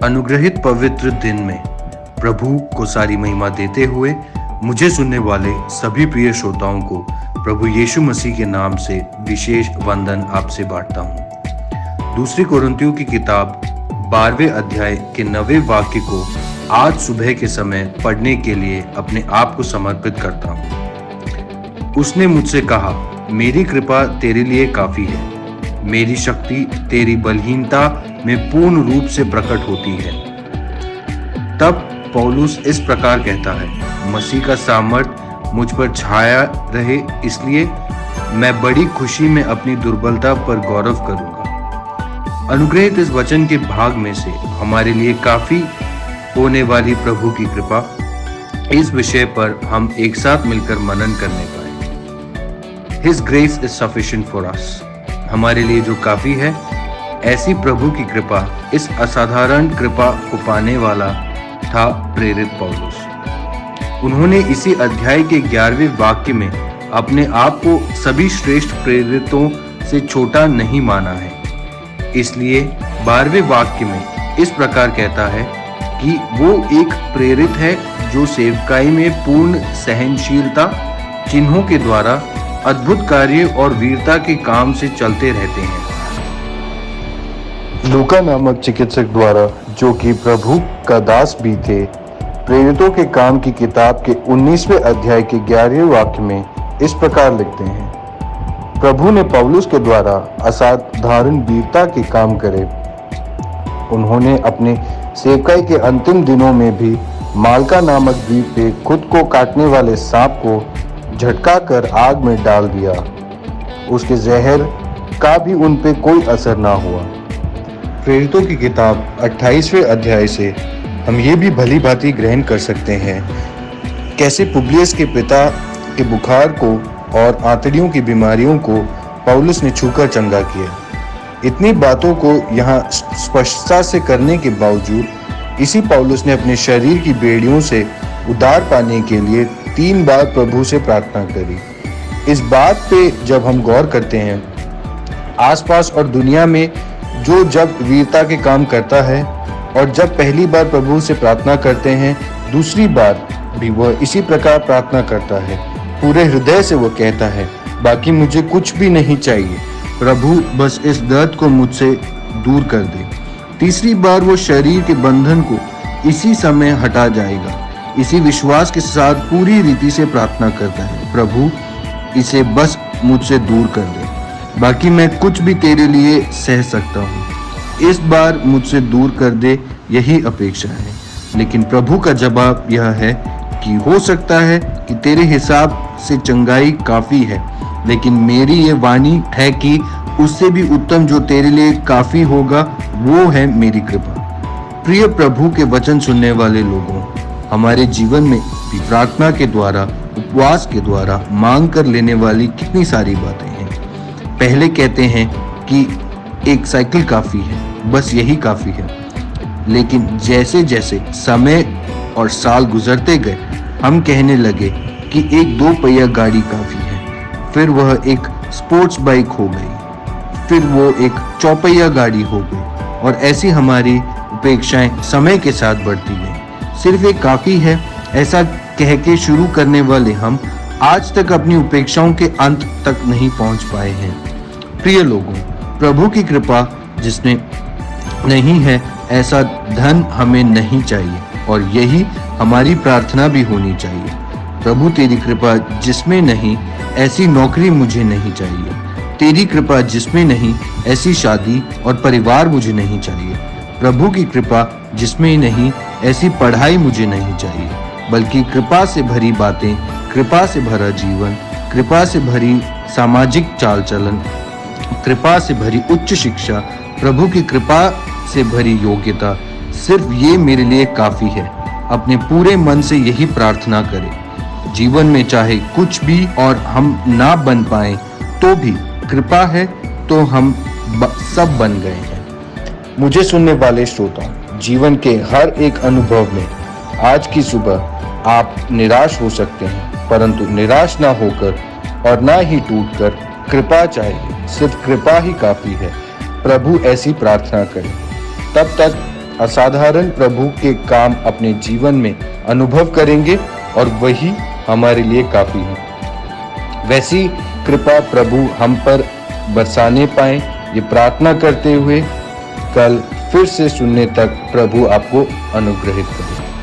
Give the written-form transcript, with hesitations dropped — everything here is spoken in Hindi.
अनुग्रहित पवित्र दिन में प्रभु को सारी महिमा देते हुए मुझे सुनने वाले सभी प्रिय श्रोताओं को प्रभु यीशु मसीह के नाम से विशेष वंदन आपसे बांटता हूँ। दूसरी कोरिन्थियों की किताब 12वें अध्याय के 9वें वाक्य को आज सुबह के समय पढ़ने के लिए अपने आप को समर्पित करता हूँ। उसने मुझसे कहा, मेरी कृपा तेरे लिए काफी है, मेरी शक्ति तेरी बलहीनता में पूर्ण रूप से प्रकट होती है। तब पौलुस इस प्रकार कहता है, मसीह का सामर्थ मुझ पर छाया रहे, इसलिए मैं बड़ी खुशी में अपनी दुर्बलता पर गौरव करूंगा। अनुग्रहित इस वचन के भाग में से हमारे लिए काफी होने वाली प्रभु की कृपा, इस विषय पर हम एक साथ मिलकर मनन करने पाए। His grace is sufficient for us। हमारे लिए जो काफी है, ऐसी प्रभु की कृपा, इस असाधारण कृपा को पाने वाला था प्रेरित पौलुस। उन्होंने इसी अध्याय के 11वें वाक्य में अपने आप को सभी श्रेष्ठ प्रेरितों से छोटा नहीं माना है। इसलिए 12वें वाक्य में इस प्रकार कहता है कि वो एक प्रेरित है जो सेवकाई में पूर्ण सहनशीलता, चिन्हों के द्वारा, अद्भुत कार्य और वीरता के काम से चलते रहते हैं। लूका नामक चिकित्सक द्वारा, जो कि प्रभु का दास भी थे, प्रेरितों के काम की किताब के 19वें अध्याय के 11वें वाक्य में इस प्रकार लिखते हैं, प्रभु ने पौलुस के द्वारा असाधारण वीरता के काम करे। उन्होंने अपने सेवकाई के अंतिम दिनों में भी माल्का नामक द्वीप पे खुद को काटने वाले सांप को झटका कर आग में डाल दिया। उसके जहर का भी उन पे कोई असर ना हुआ। प्रेरितों की किताब 28वें अध्याय से हम ये भी भली भांति ग्रहण कर सकते हैं कैसे पुबलियस के पिता के बुखार को और आंतड़ियों की बीमारियों को पौलुस ने छूकर चंगा किया। इतनी बातों को यहाँ स्पष्टता से करने के बावजूद इसी पौलुस ने अपने शरीर की बेड़ियों से उद्धार पाने के लिए 3 बार प्रभु से प्रार्थना करी। इस बात पे जब हम गौर करते हैं, आसपास और दुनिया में जो जब वीरता के काम करता है और जब पहली बार प्रभु से प्रार्थना करते हैं, दूसरी बार भी वह इसी प्रकार प्रार्थना करता है। पूरे हृदय से वह कहता है, बाकी मुझे कुछ भी नहीं चाहिए, प्रभु बस इस दर्द को मुझसे दूर कर दे। तीसरी बार वो शरीर के बंधन को इसी समय हटा जाएगा। इसी विश्वास के साथ पूरी रीति से प्रार्थना करता है, प्रभु इसे बस मुझसे दूर कर दे, बाकी मैं कुछ भी तेरे लिए सह सकता हूँ, इस बार मुझसे दूर कर दे, यही अपेक्षा है। लेकिन प्रभु का जवाब यह है कि हो सकता है कि तेरे हिसाब से चंगाई काफी है, लेकिन मेरी ये वाणी है कि उससे भी उत्तम जो तेरे लिए काफी होगा, वो है मेरी कृपा। प्रिय प्रभु के वचन सुनने वाले लोगों, हमारे जीवन में भी प्रार्थना के द्वारा, उपवास के द्वारा मांग कर लेने वाली कितनी सारी बातें हैं। पहले कहते हैं कि एक साइकिल काफी है, बस यही काफी है। लेकिन जैसे जैसे समय और साल गुजरते गए, हम कहने लगे कि एक 2 पहिया गाड़ी काफी है, फिर वह एक स्पोर्ट्स बाइक हो गई, फिर वो एक 4 पहिया गाड़ी हो गई, और ऐसी हमारी अपेक्षाएं समय के साथ बढ़ती गई। सिर्फ एक काफी है, ऐसा कह के शुरू करने वाले हम आज तक अपनी उपेक्षाओं के अंत तक नहीं पहुंच पाए हैं। प्रिय लोगों, प्रभु की कृपा जिसमें नहीं है, ऐसा धन हमें नहीं चाहिए, और यही हमारी प्रार्थना भी होनी चाहिए। प्रभु तेरी कृपा जिसमें नहीं, ऐसी नौकरी मुझे नहीं चाहिए। तेरी कृपा जिसमें नहीं, ऐसी शादी और परिवार मुझे नहीं चाहिए। प्रभु की कृपा जिसमें नहीं, ऐसी पढ़ाई मुझे नहीं चाहिए, बल्कि कृपा से भरी बातें, कृपा से भरा जीवन, कृपा से भरी सामाजिक चाल चलन, कृपा से भरी उच्च शिक्षा, प्रभु की कृपा से भरी योग्यता, सिर्फ ये मेरे लिए काफी है। अपने पूरे मन से यही प्रार्थना करें। जीवन में चाहे कुछ भी और हम ना बन पाए, तो भी कृपा है तो हम सब बन गए हैं। मुझे सुनने वाले श्रोता, जीवन के हर एक अनुभव में आज की सुबह आप निराश हो सकते हैं, परंतु निराश ना होकर और ना ही टूटकर कृपा चाहिए, सिर्फ कृपा ही काफी है। प्रभु ऐसी प्रार्थना करें। तब तक असाधारण प्रभु के काम अपने जीवन में अनुभव करेंगे और वही हमारे लिए काफी है। वैसी कृपा प्रभु हम पर बरसाने पाए, ये प्रार्थना करते हुए कल फिर से सुनने तक प्रभु आपको अनुग्रहित करे।